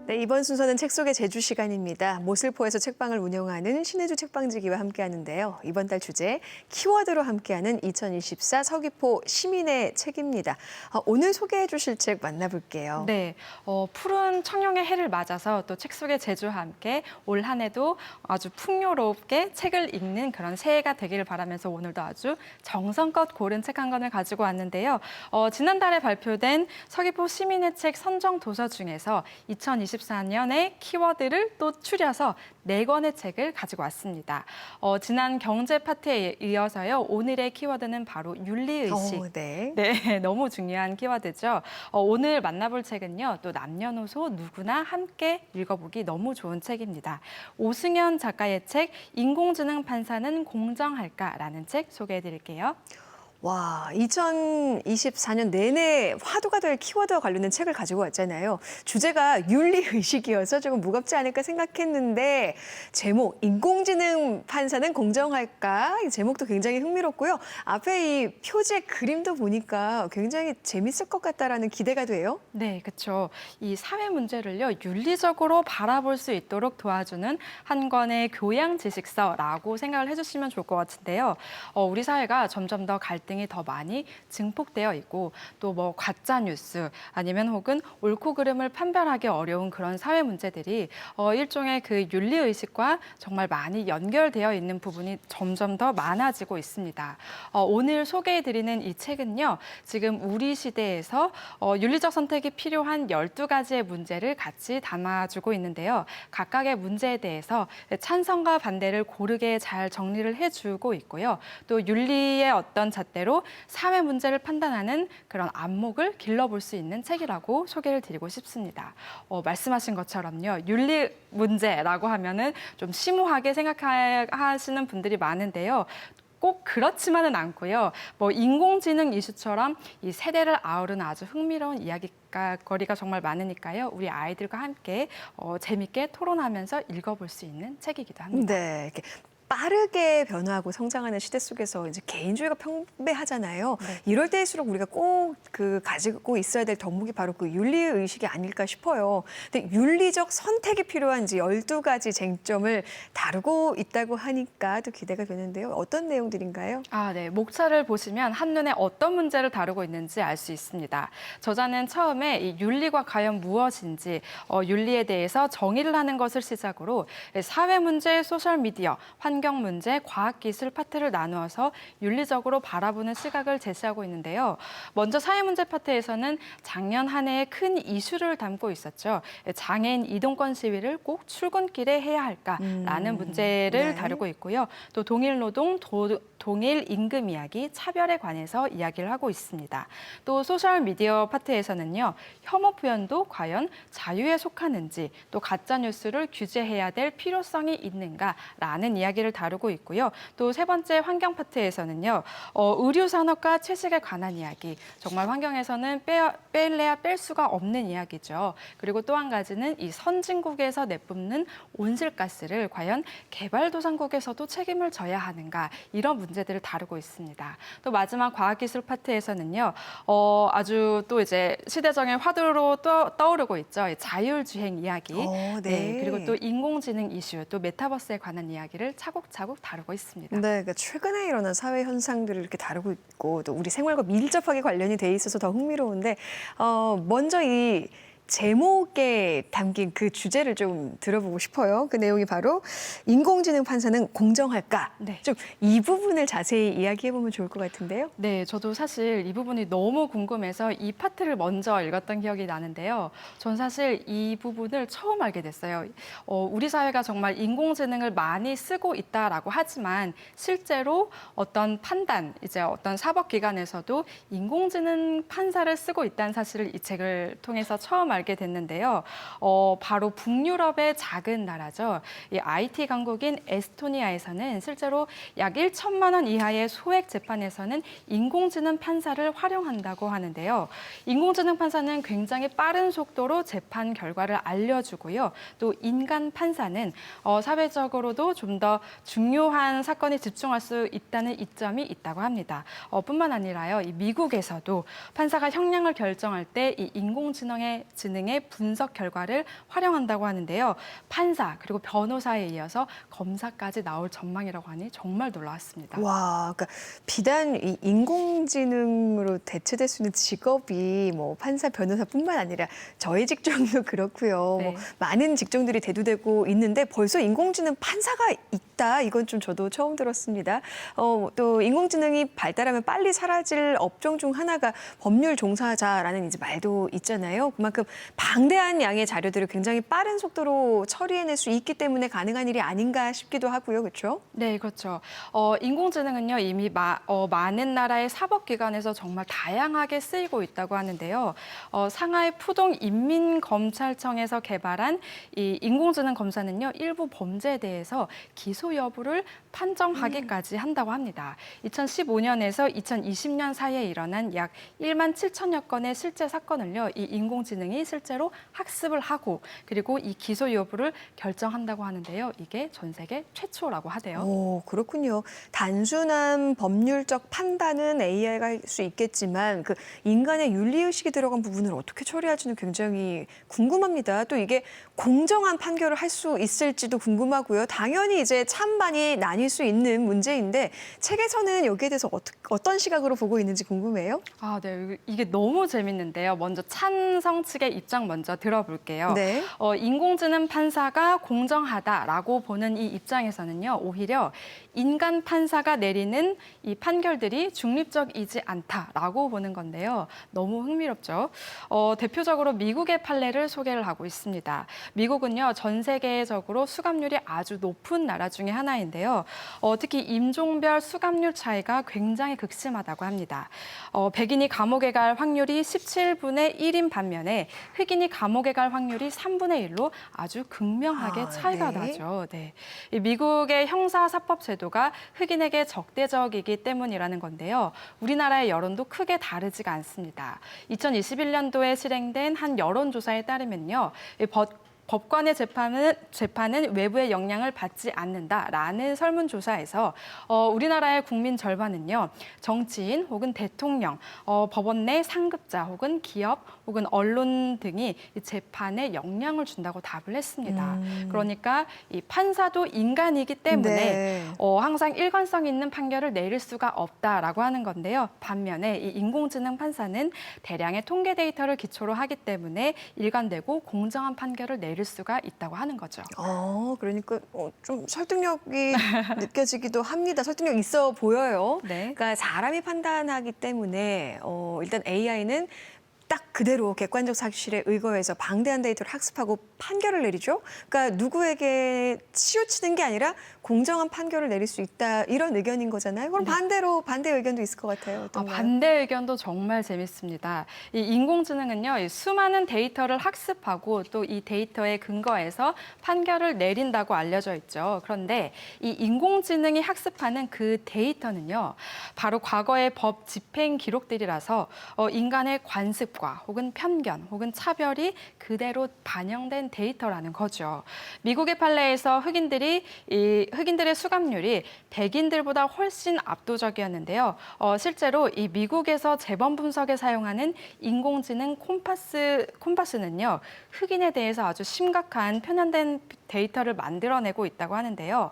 네, 이번 순서는 책 속의 제주 시간입니다. 모슬포에서 책방을 운영하는 신혜주 책방지기와 함께하는데요. 이번 달 주제 키워드로 함께하는 2024 서귀포 시민의 책입니다. 오늘 소개해 주실 책 만나볼게요. 네, 푸른 청룡의 해를 맞아서 또 책 속의 제주와 함께 올 한 해도 아주 풍요롭게 책을 읽는 그런 새해가 되기를 바라면서 오늘도 아주 정성껏 고른 책 한 권을 가지고 왔는데요. 지난달에 발표된 서귀포 시민의 책 선정 도서 중에서 2024년의 키워드를 또 추려서 4권의 책을 가지고 왔습니다. 지난 경제 파트에 이어서요. 오늘의 키워드는 바로 윤리의식. 네. 네, 너무 중요한 키워드죠. 오늘 만나볼 책은요, 또 남녀노소 누구나 함께 읽어보기 너무 좋은 책입니다. 오승연 작가의 책, 인공지능 판사는 공정할까라는 책 소개해드릴게요. 와, 2024년 내내 화두가 될 키워드와 관련된 책을 가지고 왔잖아요. 주제가 윤리의식이어서 조금 무겁지 않을까 생각했는데 제목, 인공지능 판사는 공정할까? 이 제목도 굉장히 흥미롭고요. 앞에 이 표제 그림도 보니까 굉장히 재밌을 것 같다라는 기대가 돼요. 네, 그렇죠. 이 사회 문제를요, 윤리적으로 바라볼 수 있도록 도와주는 한 권의 교양 지식서라고 생각을 해주시면 좋을 것 같은데요. 우리 사회가 점점 더 갈등이 더 많이 증폭되어 있고 또 뭐 가짜 뉴스 아니면 혹은 옳고 그름을 판별하기 어려운 그런 사회 문제들이 일종의 그 윤리 의식과 정말 많이 연결되어 있는 부분이 점점 더 많아지고 있습니다. 오늘 소개해드리는 이 책은요, 지금 우리 시대에서 윤리적 선택이 필요한 12가지의 문제를 같이 담아주고 있는데요. 각각의 문제에 대해서 찬성과 반대를 고르게 잘 정리를 해주고 있고요. 또 윤리의 어떤 잣대로 사회 문제를 판단하는 그런 안목을 길러볼 수 있는 책이라고 소개를 드리고 싶습니다. 말씀하신 것처럼요. 윤리 문제라고 하면은 좀 심오하게 생각하시는 분들이 많은데요. 꼭 그렇지만은 않고요. 뭐 인공지능 이슈처럼 이 세대를 아우르는 아주 흥미로운 이야기거리가 정말 많으니까요. 우리 아이들과 함께 재밌게 토론하면서 읽어볼 수 있는 책이기도 합니다. 네, 이렇게 빠르게 변화하고 성장하는 시대 속에서 이제 개인주의가 평배하잖아요. 네. 이럴 때일수록 우리가 꼭 가지고 있어야 될 덕목이 바로 그 윤리의식이 아닐까 싶어요. 근데 윤리적 선택이 필요한 이제 12가지 쟁점을 다루고 있다고 하니까 또 기대가 되는데요. 어떤 내용들인가요? 네. 목차를 보시면 한눈에 어떤 문제를 다루고 있는지 알 수 있습니다. 저자는 처음에 이 윤리가 과연 무엇인지, 윤리에 대해서 정의를 하는 것을 시작으로 사회 문제, 소셜 미디어, 환경 문제, 과학 기술 파트를 나누어서 윤리적으로 바라보는 시각을 제시하고 있는데요. 먼저 사회 문제 파트에서는 작년 한 해의 큰 이슈를 담고 있었죠. 장애인 이동권 시위를 꼭 출근길에 해야 할까라는 문제를 네. 다루고 있고요. 또 동일 노동, 동일 임금 이야기, 차별에 관해서 이야기를 하고 있습니다. 또 소셜 미디어 파트에서는요, 혐오 표현도 과연 자유에 속하는지, 또 가짜 뉴스를 규제해야 될 필요성이 있는가라는 이야기를 다루고 있고요. 또 세 번째 환경 파트에서는요, 의류 산업과 채식에 관한 이야기, 정말 환경에서는 뺄래야 뺄 수가 없는 이야기죠. 그리고 또 한 가지는 이 선진국에서 내뿜는 온실가스를 과연 개발도상국에서도 책임을 져야 하는가, 이런 문제들을 다루고 있습니다. 또 마지막 과학기술 파트에서는요, 아주 또 이제 시대정의 화두로 떠오르고 있죠. 자율주행 이야기. 네. 그리고 또 인공지능 이슈, 또 메타버스에 관한 이야기를 차곡차곡 다루고 있습니다. 네, 그러니까 최근에 일어난 사회 현상들을 이렇게 다루고 있고 또 우리 생활과 밀접하게 관련이 돼 있어서 더 흥미로운데 먼저 이 제목에 담긴 그 주제를 좀 들어보고 싶어요. 그 내용이 바로 인공지능 판사는 공정할까? 네. 좀 이 부분을 자세히 이야기해보면 좋을 것 같은데요. 네, 저도 사실 이 부분이 너무 궁금해서 이 파트를 먼저 읽었던 기억이 나는데요. 전 사실 이 부분을 처음 알게 됐어요. 우리 사회가 정말 인공지능을 많이 쓰고 있다라고 하지만 실제로 어떤 판단, 이제 어떤 사법기관에서도 인공지능 판사를 쓰고 있다는 사실을 이 책을 통해서 처음 알게 됐는데요. 바로 북유럽의 작은 나라죠. 이 IT 강국인 에스토니아에서는 실제로 약 1천만 원 이하의 소액 재판에서는 인공지능 판사를 활용한다고 하는데요. 인공지능 판사는 굉장히 빠른 속도로 재판 결과를 알려주고요. 또 인간 판사는 사회적으로도 좀 더 중요한 사건에 집중할 수 있다는 이점이 있다고 합니다. 뿐만 아니라요, 이 미국에서도 판사가 형량을 결정할 때 이 인공지능의 인공지능의 분석 결과를 활용한다고 하는데요. 판사 그리고 변호사에 이어서 검사까지 나올 전망이라고 하니 정말 놀라웠습니다. 와, 그러니까 비단 이 인공지능으로 대체될 수 있는 직업이 뭐 판사, 변호사뿐만 아니라 저희 직종도 그렇고요. 네. 뭐 많은 직종들이 대두되고 있는데 벌써 인공지능 판사가 있다. 이건 좀 저도 처음 들었습니다. 또 인공지능이 발달하면 빨리 사라질 업종 중 하나가 법률 종사자라는 이제 말도 있잖아요. 그만큼 방대한 양의 자료들을 굉장히 빠른 속도로 처리해낼 수 있기 때문에 가능한 일이 아닌가 싶기도 하고요. 그렇죠? 네, 그렇죠. 인공지능은요, 이미 많은 나라의 사법기관에서 정말 다양하게 쓰이고 있다고 하는데요. 상하이 푸동 인민검찰청에서 개발한 이 인공지능 검사는요, 일부 범죄에 대해서 기소 여부를 판정하기까지 한다고 합니다. 2015년에서 2020년 사이에 일어난 약 1만 7천여 건의 실제 사건을요, 이 인공지능이 실제로 학습을 하고 그리고 이 기소 여부를 결정한다고 하는데요. 이게 전 세계 최초라고 하대요. 오, 그렇군요. 단순한 법률적 판단은 AI가 할 수 있겠지만 그 인간의 윤리의식이 들어간 부분을 어떻게 처리할지는 굉장히 궁금합니다. 또 이게 공정한 판결을 할 수 있을지도 궁금하고요. 당연히 이제 찬반이 나뉠 수 있는 문제인데 책에서는 여기에 대해서 어떤 시각으로 보고 있는지 궁금해요. 아, 네. 이게 너무 재밌는데요. 먼저 찬성 측의 입장 먼저 들어볼게요. 네. 인공지능 판사가 공정하다라고 보는 이 입장에서는요, 오히려 인간 판사가 내리는 이 판결들이 중립적이지 않다라고 보는 건데요. 너무 흥미롭죠. 대표적으로 미국의 판례를 소개를 하고 있습니다. 미국은요, 전 세계적으로 수감률이 아주 높은 나라 중에 하나인데요. 특히 인종별 수감률 차이가 굉장히 극심하다고 합니다. 백인이 감옥에 갈 확률이 17분의 1인 반면에 흑인이 감옥에 갈 확률이 3분의 1로 아주 극명하게 차이가 네. 나죠. 네. 이 미국의 형사사법 제도가 흑인에게 적대적이기 때문이라는 건데요. 우리나라의 여론도 크게 다르지가 않습니다. 2021년도에 실행된 한 여론조사에 따르면요. 법관의 재판은 외부의 영향을 받지 않는다라는 설문조사에서 우리나라의 국민 절반은요. 정치인 혹은 대통령, 법원 내 상급자 혹은 기업 혹은 언론 등이 이 재판에 영향을 준다고 답을 했습니다. 그러니까 이 판사도 인간이기 때문에 네. 항상 일관성 있는 판결을 내릴 수가 없다라고 하는 건데요. 반면에 이 인공지능 판사는 대량의 통계 데이터를 기초로 하기 때문에 일관되고 공정한 판결을 내릴 수가 있다고 하는 거죠. 그러니까 좀 설득력이 느껴지기도 합니다. 설득력 있어 보여요. 네. 그러니까 사람이 판단하기 때문에 일단 AI는 딱 그대로 객관적 사실에 의거해서 방대한 데이터를 학습하고 판결을 내리죠. 그러니까 누구에게 치우치는 게 아니라 공정한 판결을 내릴 수 있다 이런 의견인 거잖아요. 그럼 반대로 반대 의견도 있을 것 같아요. 어떤가요? 반대 의견도 정말 재밌습니다. 이 인공지능은요, 이 수많은 데이터를 학습하고 또 이 데이터에 근거해서 판결을 내린다고 알려져 있죠. 그런데 이 인공지능이 학습하는 그 데이터는요, 바로 과거의 법 집행 기록들이라서 인간의 관습과 혹은 편견 혹은 차별이 그대로 반영된 데이터라는 거죠. 미국의 판례에서 흑인들의 수감률이 백인들보다 훨씬 압도적이었는데요. 실제로 이 미국에서 재범 분석에 사용하는 인공지능 콤파스는요, 흑인에 대해서 아주 심각한 편향된 데이터를 만들어내고 있다고 하는데요.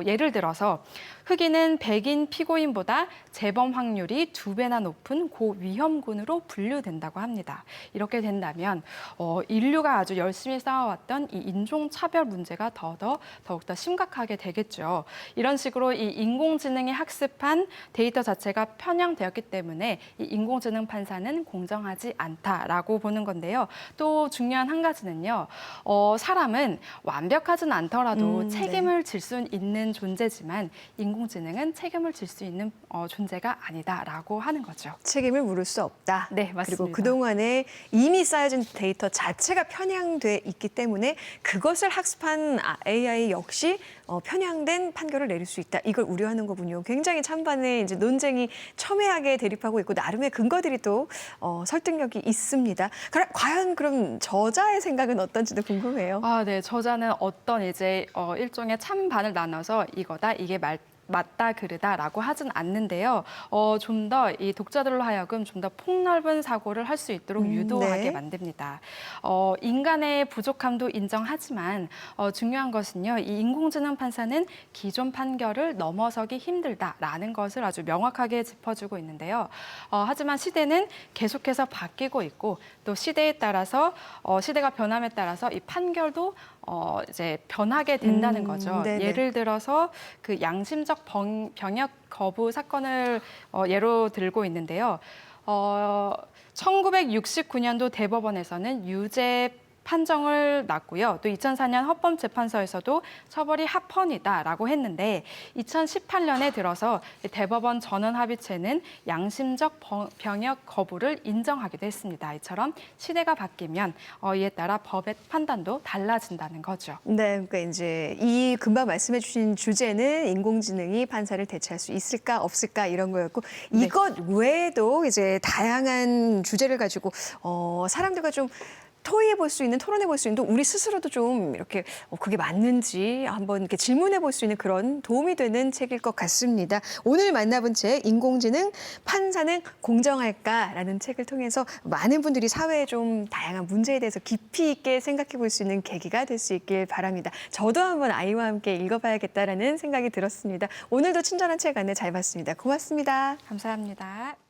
예를 들어서 흑인은 백인 피고인보다 재범 확률이 2배나 높은 고위험군으로 분류된다고 합니다. 이렇게 된다면 인류가 아주 열심히 쌓아왔던 이 인종차별 문제가 더욱더 심각하게 되겠죠. 이런 식으로 이 인공지능이 학습한 데이터 자체가 편향되었기 때문에 이 인공지능 판사는 공정하지 않다라고 보는 건데요. 또 중요한 한 가지는요. 사람은 완벽하진 않더라도 책임을 질 수 있는 존재지만 인공지능은 책임을 질 수 있는 존재가 아니다라고 하는 거죠. 책임을 물을 수 없다. 네, 맞습니다. 그리고 그동안에 이미 쌓여진 데이터 자체가 편향돼 있기 때문에 그것을 학습한 AI 역시 편향된 판결을 내릴 수 있다. 이걸 우려하는 거군요. 굉장히 찬반의 이제 논쟁이 첨예하게 대립하고 있고 나름의 근거들이 또 설득력이 있습니다. 과연 그럼 저자의 생각은 어떤지도 궁금해요. 네. 저자는 어떤 이제 일종의 찬반을 나눠서 이거다, 이게 맞다 그르다라고 하진 않는데요. 좀 더 이 독자들로 하여금 좀 더 폭넓은 사고를 할 수 있도록 유도하게 네. 만듭니다. 인간의 부족함도 인정하지만 중요한 것은요. 이 인공지능 판사는 기존 판결을 넘어서기 힘들다라는 것을 아주 명확하게 짚어주고 있는데요. 하지만 시대는 계속해서 바뀌고 있고 또 시대에 따라서 시대가 변함에 따라서 이 판결도 이제 변하게 된다는 거죠. 네네. 예를 들어서 그 양심적 병역 거부 사건을 예로 들고 있는데요. 1969년도 대법원에서는 유죄 판정을 났고요. 또 2004년 헌법재판소에서도 처벌이 합헌이다라고 했는데 2018년에 들어서 대법원 전원합의체는 양심적 병역 거부를 인정하기도 했습니다. 이처럼 시대가 바뀌면 이에 따라 법의 판단도 달라진다는 거죠. 네, 그러니까 이제 이 금방 말씀해 주신 주제는 인공지능이 판사를 대체할 수 있을까 없을까 이런 거였고 네. 이것 외에도 이제 다양한 주제를 가지고 사람들과 좀 토의해 볼 수 있는, 토론해 볼 수 있는, 또 우리 스스로도 좀 이렇게 그게 맞는지 한번 이렇게 질문해 볼 수 있는 그런 도움이 되는 책일 것 같습니다. 오늘 만나본 책 인공지능 판사는 공정할까라는 책을 통해서 많은 분들이 사회에 좀 다양한 문제에 대해서 깊이 있게 생각해 볼 수 있는 계기가 될 수 있길 바랍니다. 저도 한번 아이와 함께 읽어봐야겠다라는 생각이 들었습니다. 오늘도 친절한 책 안내 잘 봤습니다. 고맙습니다. 감사합니다.